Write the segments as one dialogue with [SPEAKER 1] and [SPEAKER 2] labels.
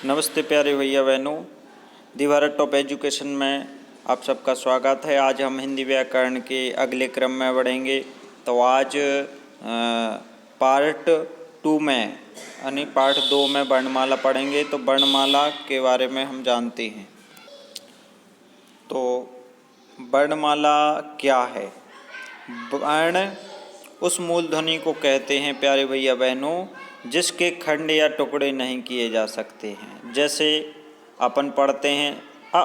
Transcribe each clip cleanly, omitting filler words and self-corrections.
[SPEAKER 1] नमस्ते प्यारे भैया बहनों, दी भारत टॉप एजुकेशन में आप सबका स्वागत है। आज हम हिंदी व्याकरण के अगले क्रम में बढ़ेंगे। तो आज पार्ट 2 में यानी पार्ट 2 में वर्णमाला पढ़ेंगे। तो वर्णमाला के बारे में हम जानते हैं। तो वर्णमाला क्या है? वर्ण उस मूलध्वनि को कहते हैं प्यारे भैया बहनों जिसके खंड या टुकड़े नहीं किए जा सकते हैं। जैसे अपन पढ़ते हैं अ,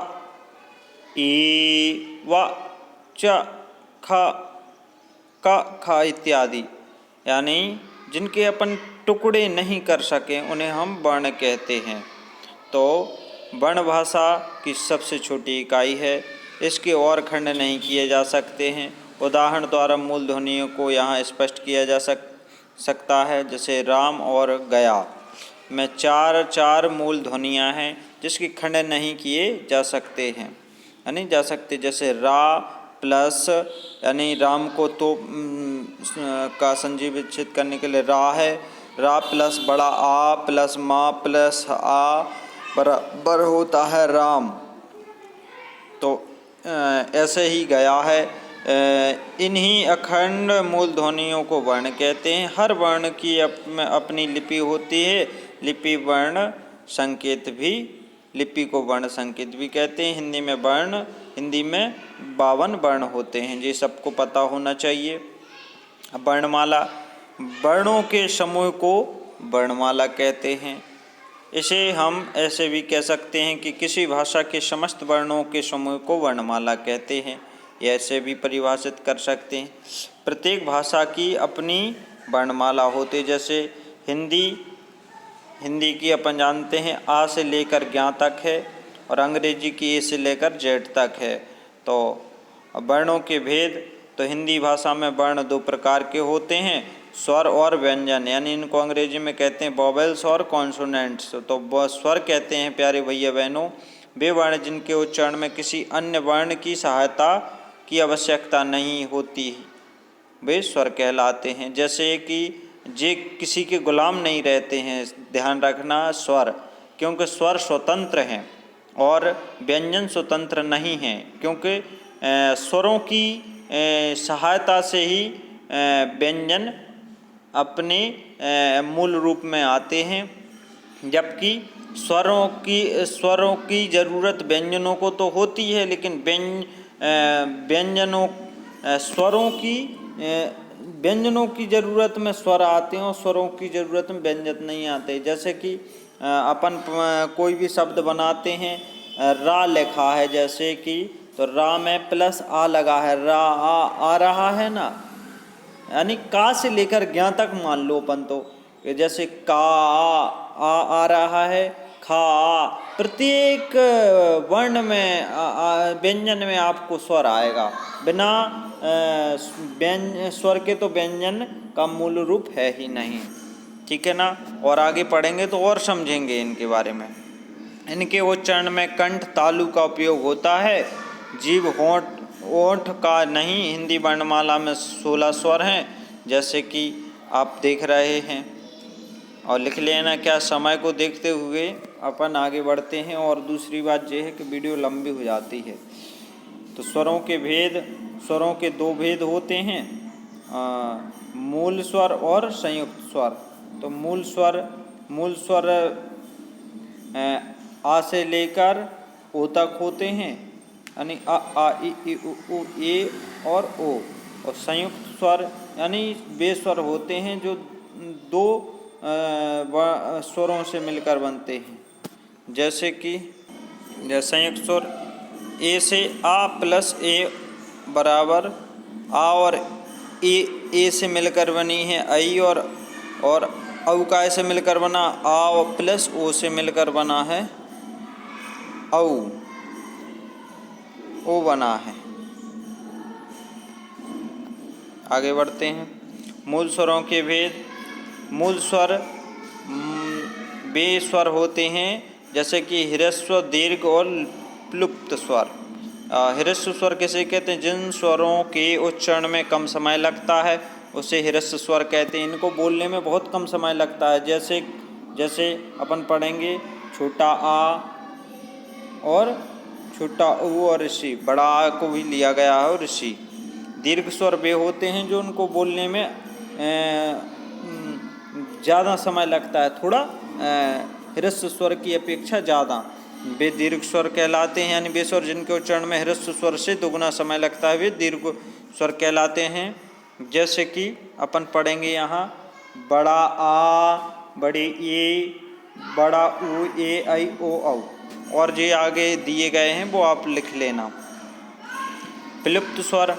[SPEAKER 1] ई, व, च, ख, क, ख इत्यादि, यानी जिनके अपन टुकड़े नहीं कर सकें उन्हें हम वर्ण कहते हैं। तो वर्ण भाषा की सबसे छोटी इकाई है। इसके और खंड नहीं किए जा सकते हैं। उदाहरण द्वारा मूल ध्वनियों को यहाँ स्पष्ट किया जा सकता है। जैसे राम और गया में चार मूल ध्वनियाँ हैं जिसके खंड नहीं किए जा सकते हैं, यानी जा सकते। जैसे रा प्लस, यानी राम को तो का संजीवित करने के लिए रा है। रा प्लस बड़ा आ प्लस माँ प्लस आ बराबर होता है राम। तो ऐसे ही गया है। इन्हीं अखंड मूल ध्वनियों को वर्ण कहते हैं। हर वर्ण की अपनी लिपि होती है। लिपि वर्ण संकेत भी, लिपि को वर्ण संकेत भी कहते हैं। हिंदी में 52 वर्ण होते हैं, ये सबको पता होना चाहिए। वर्णमाला, वर्णों के समूह को वर्णमाला कहते हैं। इसे हम ऐसे भी कह सकते हैं कि किसी भाषा के समस्त वर्णों के समूह को वर्णमाला कहते हैं। ये ऐसे भी परिभाषित कर सकते हैं। प्रत्येक भाषा की अपनी वर्णमाला होती है। जैसे हिंदी की अपन जानते हैं आ से लेकर ज्ञ तक है, और अंग्रेजी की ए से लेकर जेड तक है। तो वर्णों के भेद, तो हिंदी भाषा में वर्ण 2 प्रकार के होते हैं, स्वर और व्यंजन, यानी इनको अंग्रेजी में कहते हैं वॉवेल्स और कॉन्सोनेंट्स। तो स्वर कहते हैं प्यारे भैया बहनों वे वर्ण जिनके उच्चारण में किसी अन्य वर्ण की सहायता की आवश्यकता नहीं होती, वे स्वर कहलाते हैं। जैसे कि जे किसी के गुलाम नहीं रहते हैं, ध्यान रखना स्वर, क्योंकि स्वर स्वतंत्र हैं और व्यंजन स्वतंत्र नहीं हैं, क्योंकि स्वरों की सहायता से ही व्यंजन अपने मूल रूप में आते हैं। जबकि स्वरों की ज़रूरत व्यंजनों को तो होती है, लेकिन व्यंजनों की ज़रूरत में स्वर आते हैं और स्वरों की ज़रूरत में व्यंजन नहीं आते। जैसे कि अपन कोई भी शब्द बनाते हैं, रा लिखा है जैसे कि, तो रा में प्लस आ लगा है, रा आ रहा है ना, यानी का से लेकर ज्ञ तक मान लो अपन। तो जैसे का आ रहा है, खा, प्रत्येक वर्ण में व्यंजन में आपको स्वर आएगा। बिना स्वर के तो व्यंजन का मूल रूप है ही नहीं, ठीक है ना। और आगे पढ़ेंगे तो और समझेंगे इनके बारे में। इनके उच्चारण में कंठ तालु का उपयोग होता है, जीभ ओंठ का नहीं। हिंदी वर्णमाला में 16 स्वर हैं, जैसे कि आप देख रहे हैं, और लिख लेना। क्या समय को देखते हुए अपन आगे बढ़ते हैं। और दूसरी बात यह है कि वीडियो लंबी हो जाती है। तो स्वरों के 2 भेद होते हैं, मूल स्वर और संयुक्त स्वर। तो मूल स्वर आ से लेकर ओ तक होते हैं, यानी अ आ इ उ ए और ओ। और संयुक्त स्वर यानी वे स्वर होते हैं जो 2 स्वरों से मिलकर बनते हैं। जैसे कि संयुक्त स्वर ए से आ प्लस ए बराबर आ, और ए से मिलकर बनी है आई, और औ का से मिलकर बना आ प्लस ओ से मिलकर बना है औ, ओ बना है। आगे बढ़ते हैं। मूल स्वरों के भेद। मूल स्वर वे स्वर होते हैं जैसे कि ह्रस्व, दीर्घ और प्लुप्त स्वर। ह्रस्व स्वर किसे कहते हैं? जिन स्वरों के उच्चारण में कम समय लगता है उसे ह्रस्व स्वर कहते हैं। इनको बोलने में बहुत कम समय लगता है। जैसे अपन पढ़ेंगे छोटा आ और छोटा ऊ और ऋषि, बड़ा आ को भी लिया गया है और ऋषि। दीर्घ स्वर वे होते हैं जो उनको बोलने में ज़्यादा समय लगता है, थोड़ा ह्रस्व स्वर की अपेक्षा ज़्यादा, वे दीर्घ स्वर कहलाते हैं। यानी वे स्वर जिनके उच्चारण में ह्रस्व स्वर से दोगुना समय लगता है वे दीर्घ स्वर कहलाते हैं। जैसे कि अपन पढ़ेंगे यहाँ बड़ा आ, बड़ी ए, बड़ा ऊ, ए, ऐ, ओ, औ, और जो आगे दिए गए हैं वो आप लिख लेना। प्लुप्त स्वर,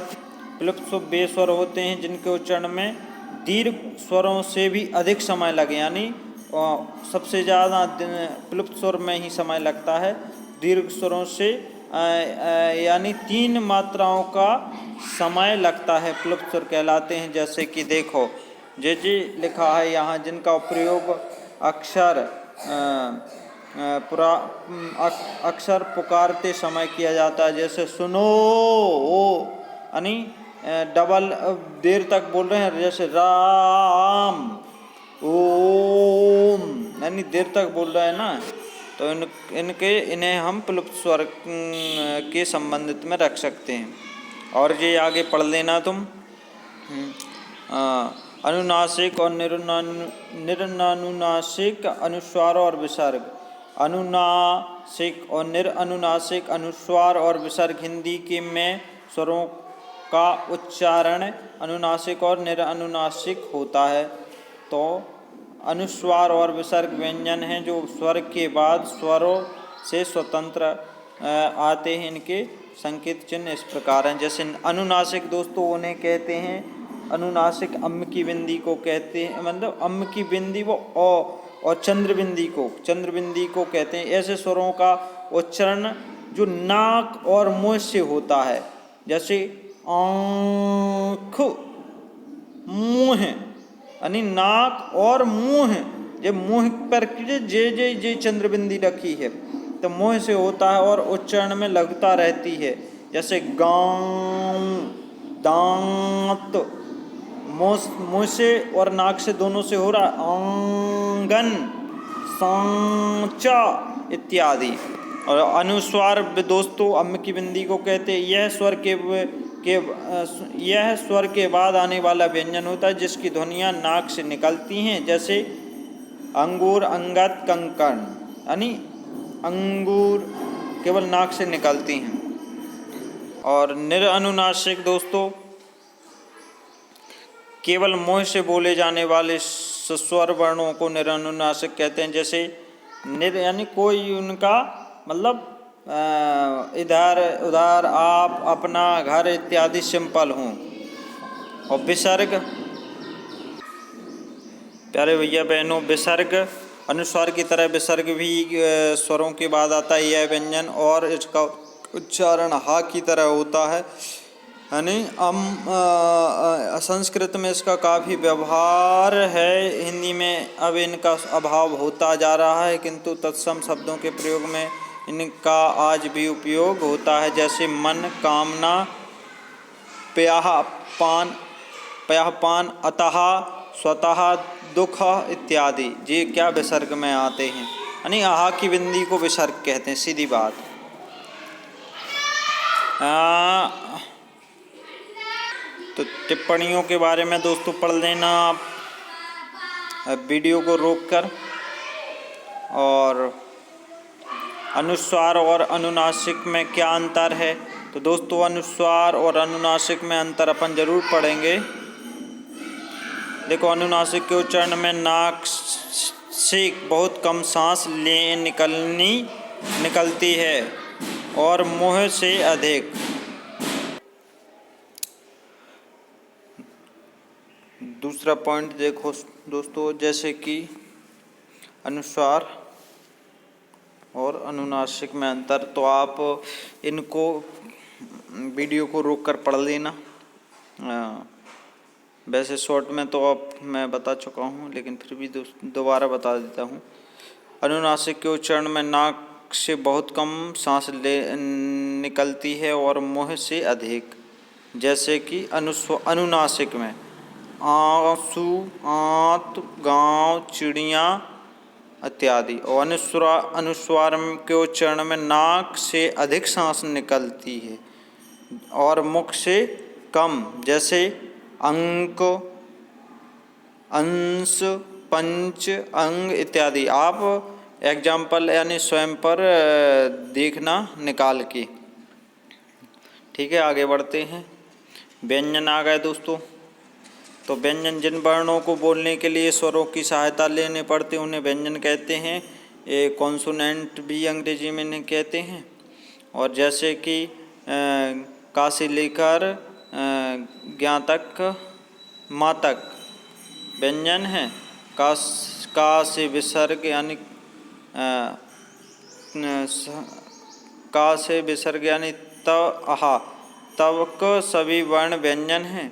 [SPEAKER 1] प्लुप्त स्वर वे स्वर होते हैं जिनके उच्चारण में दीर्घ स्वरों से भी अधिक समय लगे, यानी सबसे ज़्यादा प्लुप्त स्वर में ही समय लगता है। दीर्घ स्वरों से यानी 3 मात्राओं का समय लगता है, प्लुप्त स्वर कहलाते हैं। जैसे कि देखो जे लिखा है यहाँ, जिनका प्रयोग अक्षर अक्सर पुकारते समय किया जाता है। जैसे सुनो ओ, यानी डबल देर तक बोल रहे हैं, जैसे राम ओम, यानी देर तक बोल रहे हैं ना, तो इन्हें हम प्लुप्त स्वर के संबंधित में रख सकते हैं। और ये आगे पढ़ लेना तुम। अनुनासिक और निरनुनासिक अनुस्वार और विसर्ग। अनुनासिक और निरनुनासिक अनुस्वार और विसर्ग हिंदी के में स्वरों का उच्चारण अनुनासिक और निरनुनासिक होता है। तो अनुस्वार और विसर्ग व्यंजन हैं जो स्वर के बाद स्वरों से स्वतंत्र आते हैं। इनके संकेत चिन्ह इस प्रकार हैं। जैसे अनुनासिक दोस्तों उन्हें कहते हैं, अनुनासिक अम्म की बिंदी को कहते हैं, मतलब अम्म की बिंदी वो और चंद्रबिंदी को कहते हैं। ऐसे स्वरों का उच्चारण जो नाक और मुंह से होता है, जैसे आँख, मुँह, यानी नाक और मुँह, जब मुँह पर जे चंद्रबिंदी रखी है तो मुँह से होता है और उच्चारण में लगता रहती है। जैसे गाँव, दांत, मुँह से और नाक से दोनों से हो रहा है, आंगन, सांचा इत्यादि। और अनुस्वार दोस्तों अम्म की बिंदी को कहते हैं। यह स्वर के बाद आने वाला व्यंजन होता है जिसकी ध्वनियाँ नाक से निकलती हैं। जैसे अंगूर, अंगद, कंकण, यानी अंगूर केवल नाक से निकलती हैं। और निरनुनासिक दोस्तों केवल मुँह से बोले जाने वाले स्वर वर्णों को निरनुनासिक कहते हैं। जैसे निर यानी कोई उनका मतलब इधर उधर, आप, अपना, घर इत्यादि सिंपल हों। और विसर्ग प्यारे भैया बहनों, विसर्ग अनुस्वार की तरह विसर्ग भी स्वरों के बाद आता है। यह व्यंजन और इसका उच्चारण हा की तरह होता है, यानी संस्कृत में इसका काफ़ी व्यवहार है। हिंदी में अब इनका अभाव होता जा रहा है, किंतु तत्सम शब्दों के प्रयोग में इनका आज भी उपयोग होता है। जैसे मन, कामना, प्याहपान, अतः, स्वतः, दुख इत्यादि ये क्या विसर्ग में आते हैं, यानी आहा की बिंदी को विसर्ग कहते हैं, सीधी बात। तो टिप्पणियों के बारे में दोस्तों पढ़ लेना आप वीडियो को रोककर। और अनुस्वार और अनुनासिक में क्या अंतर है, तो दोस्तों अनुस्वार और अनुनासिक में अंतर अपन जरूर पढ़ेंगे। देखो अनुनासिक के उच्चारण में नाक से बहुत कम सांस निकलती है और मुंह से अधिक। दूसरा पॉइंट देखो दोस्तों, जैसे कि अनुस्वार और अनुनासिक में अंतर, तो आप इनको वीडियो को रोककर पढ़ लेना। वैसे शॉर्ट में तो अब मैं बता चुका हूँ, लेकिन फिर भी दोबारा बता देता हूँ। अनुनासिक के उच्चारण में नाक से बहुत कम सांस निकलती है और मुंह से अधिक। जैसे कि अनुनासिक में आंसू, आंत, गाँव, चिड़िया, इत्यादि। और अनुस्वार के उच्चारण में नाक से अधिक सांस निकलती है और मुख से कम, जैसे अंक, अंश, पंच, अंग इत्यादि। आप एग्जाम्पल यानी स्वयं पर देखना निकाल के। ठीक है, आगे बढ़ते हैं। व्यंजन आ गए दोस्तों। तो व्यंजन जिन वर्णों को बोलने के लिए स्वरों की सहायता लेने पड़ती है उन्हें व्यंजन कहते हैं। ये कॉन्सोनेंट भी अंग्रेजी में इन्हें कहते हैं। और जैसे कि का से लेकर ज्ञा तक, माँ तक व्यंजन है। का से विसर्ग यानी का से विसर्ग यानी त, आहा तक सभी वर्ण व्यंजन हैं।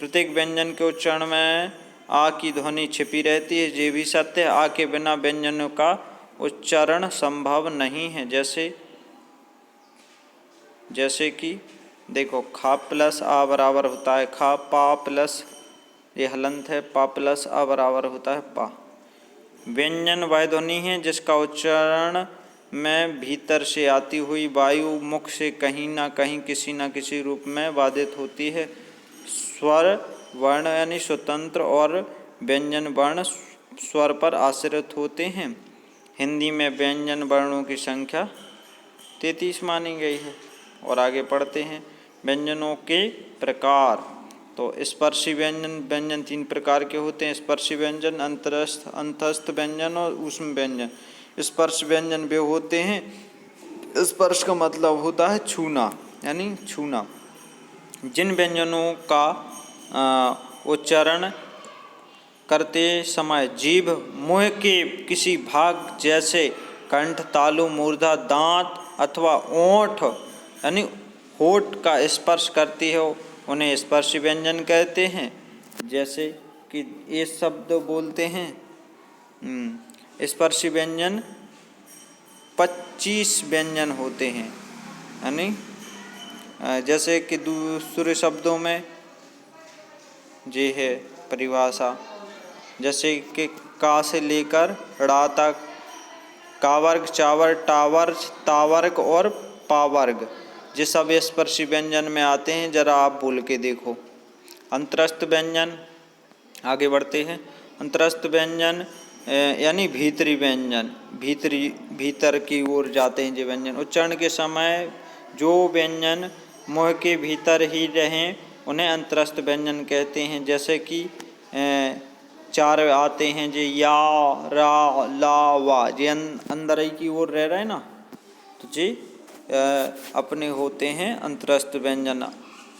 [SPEAKER 1] प्रत्येक व्यंजन के उच्चारण में आ की ध्वनि छिपी रहती है। ये भी सत्य है, आ के बिना व्यंजनों का उच्चारण संभव नहीं है। जैसे कि देखो, खा प्लस आ बराबर होता है खा, पा प्लस ये हलंत है, पा प्लस आ बराबर होता है पा। व्यंजन वह ध्वनि है जिसका उच्चारण में भीतर से आती हुई वायु मुख से कहीं ना कहीं किसी न किसी रूप में वादित होती है। स्वर वर्ण यानी स्वतंत्र और व्यंजन वर्ण स्वर पर आश्रित होते हैं। हिंदी में व्यंजन वर्णों की संख्या 33 मानी गई है। और आगे पढ़ते हैं। व्यंजनों के प्रकार। तो स्पर्शी व्यंजन 3 प्रकार के होते हैं। स्पर्शी व्यंजन, अंतस्थ व्यंजन और ऊष्म व्यंजन। स्पर्श व्यंजन वे होते हैं, स्पर्श का मतलब होता है छूना, यानी छूना। जिन व्यंजनों का उच्चारण करते समय जीभ मुंह के किसी भाग जैसे कंठ, तालु, मूर्धा, दांत अथवा ओंठ यानी होठ का स्पर्श करती हो उन्हें स्पर्श व्यंजन कहते हैं। जैसे कि ये शब्द बोलते हैं, स्पर्श व्यंजन 25 व्यंजन होते हैं, यानी जैसे कि दूसरे शब्दों में ये है परिभाषा। जैसे कि का से लेकर ड़ा तक कावर्ग, चावर, टावर्ग, तावर्ग और पावर्ग ये सब स्पर्शी व्यंजन में आते हैं। जरा आप बोल के देखो। अंतरस्थ व्यंजन, आगे बढ़ते हैं। अंतरस्थ व्यंजन यानी भीतरी व्यंजन, भीतर की ओर जाते हैं जो व्यंजन। उच्चारण के समय जो व्यंजन मुंह के भीतर ही रहें उन्हें अंतरस्थ व्यंजन कहते हैं। जैसे कि 4 आते हैं जो या, रा, ला, वा, ये अंदर ही की ओर रह रहे ना, तो जी अपने होते हैं अंतरस्थ व्यंजन।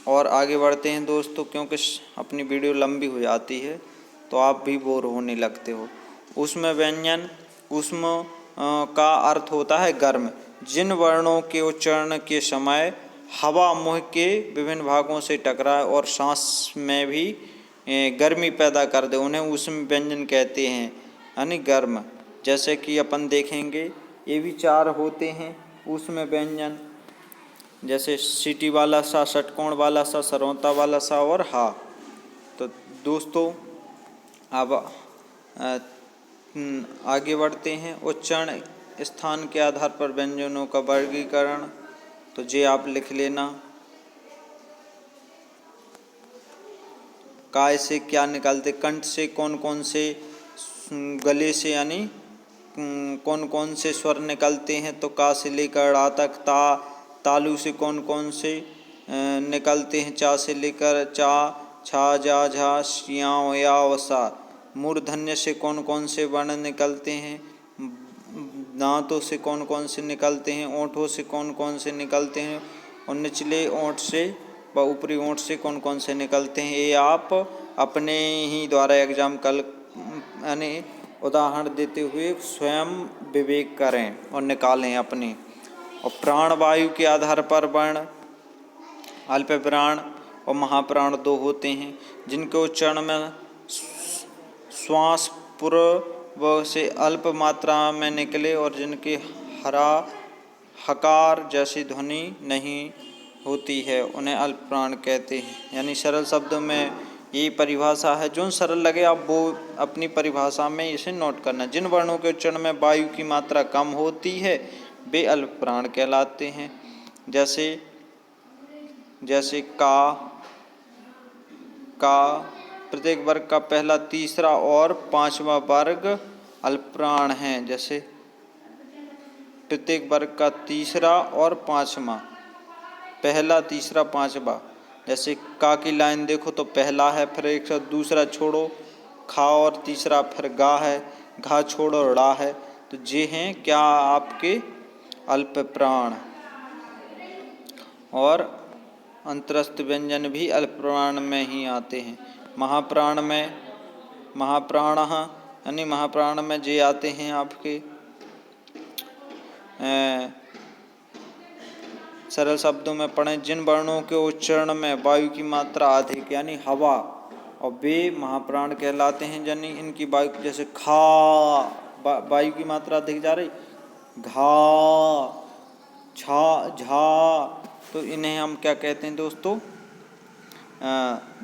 [SPEAKER 1] और आगे बढ़ते हैं दोस्तों, क्योंकि अपनी वीडियो लंबी हो जाती है तो आप भी बोर होने लगते हो। ऊष्म व्यंजन, ऊष्म का अर्थ होता है गर्म। जिन वर्णों के उच्चारण के समय हवा मुंह के विभिन्न भागों से टकराए और सांस में भी गर्मी पैदा कर दे उन्हें ऊष्म व्यंजन कहते हैं, यानी गर्म। जैसे कि अपन देखेंगे ये भी 4 होते हैं ऊष्म व्यंजन, जैसे सीटी वाला सा, षटकोण वाला सा, सरौता वाला सा और हा। तो दोस्तों अब आगे बढ़ते हैं। उच्चारण स्थान के आधार पर व्यंजनों का वर्गीकरण, तो ये आप लिख लेना। काय से क्या निकालते, कंठ से कौन कौन से, गले से यानी कौन कौन से स्वर निकलते हैं, तो का से लेकर ड़ा तक। तालु से कौन कौन से निकलते हैं, चा से लेकर चा, छा, जा, झा, श्याव, या, वसा। मूर्धन्य से कौन कौन से वर्ण निकलते हैं, दांतों से कौन कौन से निकलते हैं, ओंठों से कौन कौन से निकलते हैं, और निचले ओंठ से व ऊपरी ओंठ से कौन कौन से निकलते हैं। ये आप अपने ही द्वारा एग्जाम कल यानी उदाहरण देते हुए स्वयं विवेक करें और निकालें अपने। और प्राण वायु के आधार पर वर्ण अल्प प्राण और महाप्राण 2 होते हैं, जिनके उच्चारण में श्वास पूर्व से अल्प मात्रा में निकले और जिनके हरा हकार जैसी ध्वनि नहीं होती है उन्हें अल्प प्राण कहते हैं। यानी सरल शब्दों में ये परिभाषा है, जो सरल लगे आप वो अपनी परिभाषा में इसे नोट करना। जिन वर्णों के उच्चारण में वायु की मात्रा कम होती है वे अल्प प्राण कहलाते हैं। जैसे जैसे का प्रत्येक वर्ग का पहला, तीसरा और पांचवा वर्ग अल्प प्राण हैं। जैसे प्रत्येक वर्ग का तीसरा और पांचवा, पहला, तीसरा, पांचवा। जैसे का की लाइन देखो तो पहला है, फिर एक साथ दूसरा छोड़ो खा और तीसरा, फिर गा है, घा छोड़ो ड़ा है। तो ये हैं क्या आपके अल्प प्राण। और अंतरस्थ व्यंजन भी अल्प प्राण में ही आते हैं। महाप्राण में महाप्राणः यानी महाप्राण में जे आते हैं आपके सरल शब्दों में पढ़ें, जिन वर्णों के उच्चारण में वायु की मात्रा अधिक यानी हवा, और वे महाप्राण कहलाते हैं। यानी इनकी वायु, जैसे खा वायु की मात्रा अधिक जा रही, घा, छा, झा, तो इन्हें हम क्या कहते हैं दोस्तों,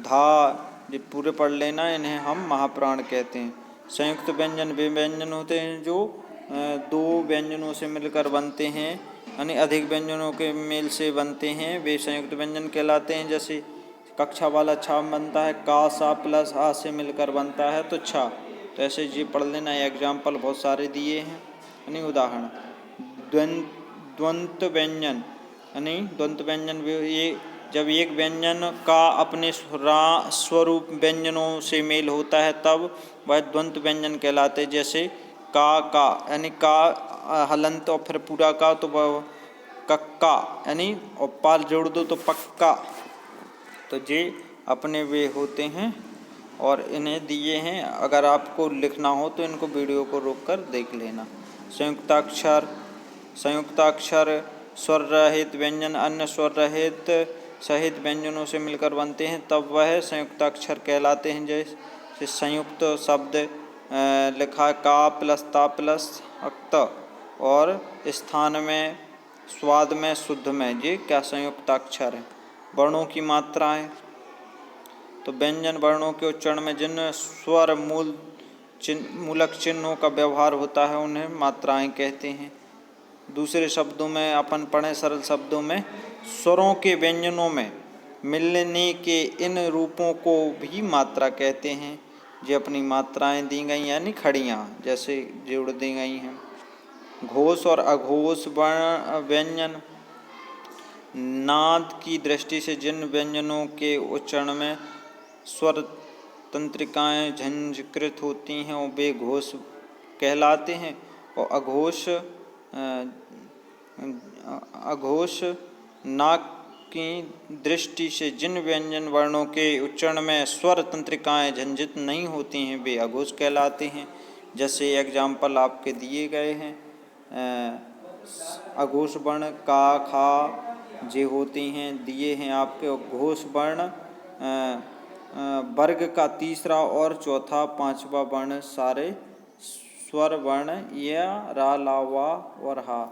[SPEAKER 1] धा, ये पूरे पढ़ लेना, इन्हें हम महाप्राण कहते हैं। संयुक्त व्यंजन वे व्यंजन होते हैं जो दो व्यंजनों से मिलकर बनते हैं, यानी अधिक व्यंजनों के मेल से बनते हैं, वे संयुक्त व्यंजन कहलाते हैं। जैसे कक्षा वाला छा बनता है का सा प्लस आ से मिलकर बनता है तो छा। तो ऐसे ये पढ़ लेना, एग्जाम्पल बहुत सारे दिए हैं, यानी उदाहरण। द्वंद्व व्यंजन यानी द्वंद्व व्यंजन ये जब एक व्यंजन का अपने स्वरूप व्यंजनों से मेल होता है तब वह द्वंद्व व्यंजन कहलाते हैं। जैसे का यानी का हलंत और फिर पूरा का तो वह कक्का, यानी और पाल जोड़ दो तो पक्का। तो ये अपने वे होते हैं और इन्हें दिए हैं। अगर आपको लिखना हो तो इनको वीडियो को रोककर देख लेना। संयुक्ताक्षर स्वर रहित व्यंजन अन्य स्वर रहित सहित व्यंजनों से मिलकर बनते हैं तब वह संयुक्ताक्षर कहलाते हैं। जैसे संयुक्त शब्द लिखा का प्लस ता प्लस अक्त, और स्थान में, स्वाद में, शुद्ध में, ये क्या संयुक्ताक्षर है। वर्णों की मात्राएं, तो व्यंजन वर्णों के उच्चारण में जिन स्वर मूलक चिन्हों का व्यवहार होता है उन्हें मात्राएं कहते हैं। दूसरे शब्दों में अपन पढ़ें, सरल शब्दों में, स्वरों के व्यंजनों में मिलने के इन रूपों को भी मात्रा कहते हैं। ये अपनी मात्राएं दी गई यानी खड़ियाँ जैसे जोड़ दी गई हैं। घोष और अघोष व्यंजन, नाद की दृष्टि से जिन व्यंजनों के उच्चारण में स्वर तंत्रिकाएं झंझकृत होती हैं वे घोष कहलाते हैं। और अघोष नाक की दृष्टि से जिन व्यंजन वर्णों के उच्चारण में स्वर तंत्रिकाएं झंझित नहीं होती हैं वे अघोष कहलाते हैं। जैसे एग्जाम्पल आपके दिए गए हैं, अघोष वर्ण का खा जे होती हैं दिए हैं आपके। घोष वर्ण वर्ग का तीसरा और चौथा पांचवा वर्ण सारे स्वर वर्ण या रा ला वा और हा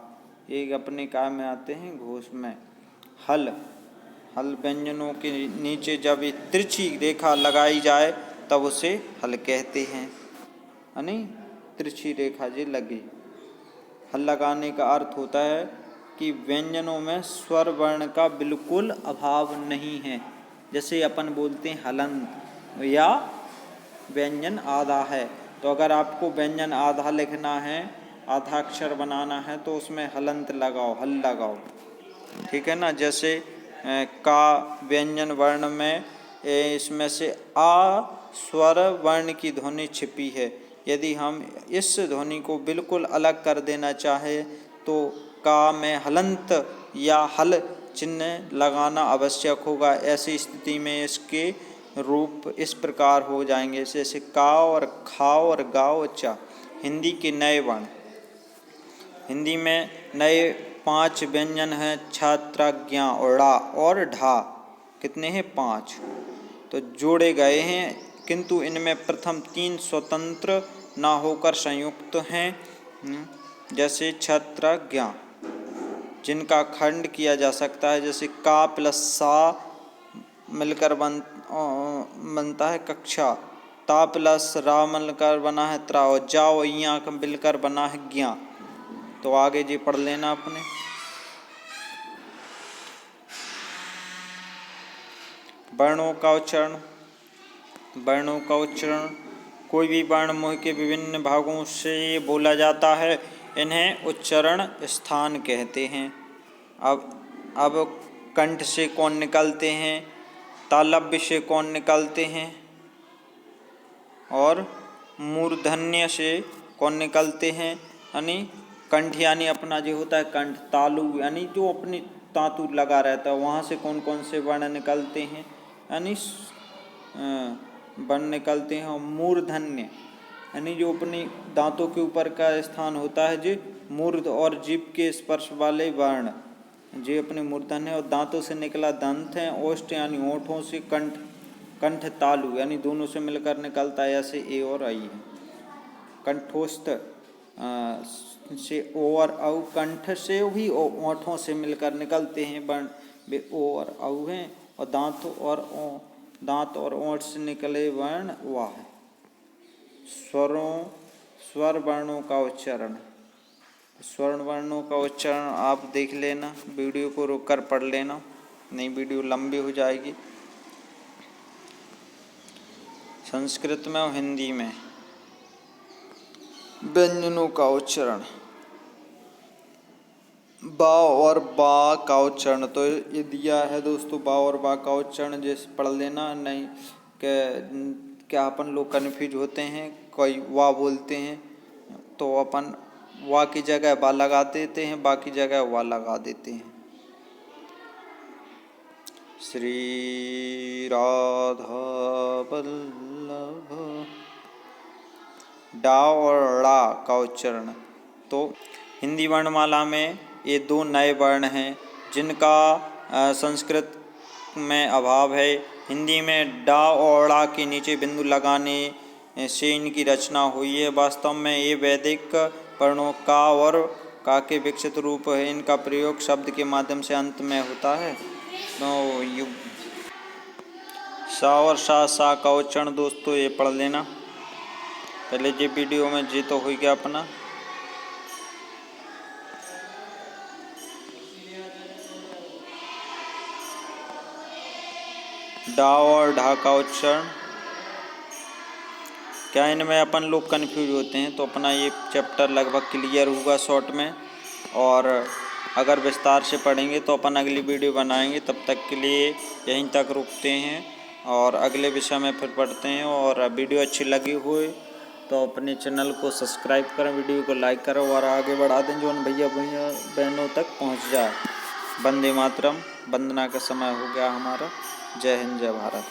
[SPEAKER 1] एक अपने काय में आते हैं घोष में। हल व्यंजनों के नीचे जब एक तिरछी रेखा लगाई जाए तब उसे हल कहते हैं, यानी तिरछी रेखा जे लगे। हल लगाने का अर्थ होता है कि व्यंजनों में स्वर वर्ण का बिल्कुल अभाव नहीं है। जैसे अपन बोलते हैं हलंत या व्यंजन आधा है, तो अगर आपको व्यंजन आधा लिखना है, आधा अक्षर बनाना है तो उसमें हलंत लगाओ, हल लगाओ, ठीक है ना। जैसे का व्यंजन वर्ण में इसमें से आ स्वर वर्ण की ध्वनि छिपी है। यदि हम इस ध्वनि को बिल्कुल अलग कर देना चाहे तो का में हलंत या हल चिन्ह लगाना आवश्यक होगा। ऐसी स्थिति में इसके रूप इस प्रकार हो जाएंगे, जैसे का और खा और गा और चा। हिंदी के नए वर्ण, हिंदी में नए 5 व्यंजन हैं, छात्रा, ज्ञा, ड़ा और ढा। कितने हैं? 5। तो जोड़े गए हैं, किंतु इनमें प्रथम 3 स्वतंत्र ना होकर संयुक्त हैं। जैसे छात्रा, ज्ञा, जिनका खंड किया जा सकता है। जैसे का प्लस सा मिलकर बनता है कक्षा। ता प्लस रा मिलकर बना है त्रा और जा और या मिलकर बना है ज्ञा। तो आगे जी पढ़ लेना अपने। वर्णों का उच्चारण। वर्णों का उच्चारण कोई भी वर्ण मुंह के विभिन्न भागों से बोला जाता है, इन्हें उच्चारण स्थान कहते हैं। अब कंठ से कौन निकलते हैं, तालव्य से कौन निकलते हैं और मूर्धन्य से कौन निकलते हैं। यानी कंठ यानी अपना जो होता है कंठ, तालु यानी जो अपनी तातु लगा रहता है वहाँ से कौन कौन से वर्ण निकलते हैं, यानी वर्ण निकलते हैं। और मूर्धन्य यानी जो अपनी दांतों के ऊपर का स्थान होता है, जो मूर्ध और जीभ के स्पर्श वाले वर्ण, जो अपने मूर्धन्य और दांतों से निकला दंत है। ओष्ठ यानी होठों से कंठ, कंठ तालु यानी दोनों से मिलकर निकलता है, ऐसे ए और आई है। कंठोस्थ से ओ और औ, कंठ से भी ओठों से मिलकर निकलते हैं वर्ण, वे ओ और औ हैं। और दांत और ओठ से निकले वर्ण वाह है। स्वर वर्णों का उच्चारण। स्वर्ण वर्णों का उच्चारण आप देख लेना, वीडियो को रोक कर पढ़ लेना, नहीं वीडियो लंबी हो जाएगी। संस्कृत में और हिंदी में व्यंजनों का उच्चारण। बा और बा का उच्चारण तो ये दिया है दोस्तों, बा और बा का उच्चारण जैसे पढ़ लेना। नहीं क्या अपन लोग कन्फ्यूज होते हैं, कोई वाह बोलते हैं तो अपन वाह की जगह बा लगा देते हैं, बा की जगह वाह लगा देते हैं। श्री राधा वल्लभ। डा और ड़ा का उच्चारण तो हिंदी वर्णमाला में ये दो नए वर्ण हैं जिनका संस्कृत में अभाव है। हिंदी में डा और ड़ा के नीचे बिंदु लगाने से इनकी रचना हुई है। वास्तव में ये वैदिक वर्णों का और का के विकसित रूप है। इनका प्रयोग शब्द के माध्यम से अंत में होता है। तो सा और सा का उच्चारण दोस्तों ये पढ़ लेना। पहले जी वीडियो में जी तो हो गया अपना। डा और ढा का उच्चारण क्या इनमें अपन लोग कन्फ्यूज होते हैं, तो अपना ये चैप्टर लगभग क्लियर होगा शॉर्ट में। और अगर विस्तार से पढ़ेंगे तो अपन अगली वीडियो बनाएंगे। तब तक के लिए यहीं तक रुकते हैं और अगले विषय में फिर पढ़ते हैं। और वीडियो अच्छी लगी हुई तो अपने चैनल को सब्सक्राइब करें, वीडियो को लाइक करें और आगे बढ़ा दें जो उन भैया बहनों तक पहुंच जाए। वंदे मातरम। वंदना का समय हो गया हमारा। जय हिंद, जय भारत।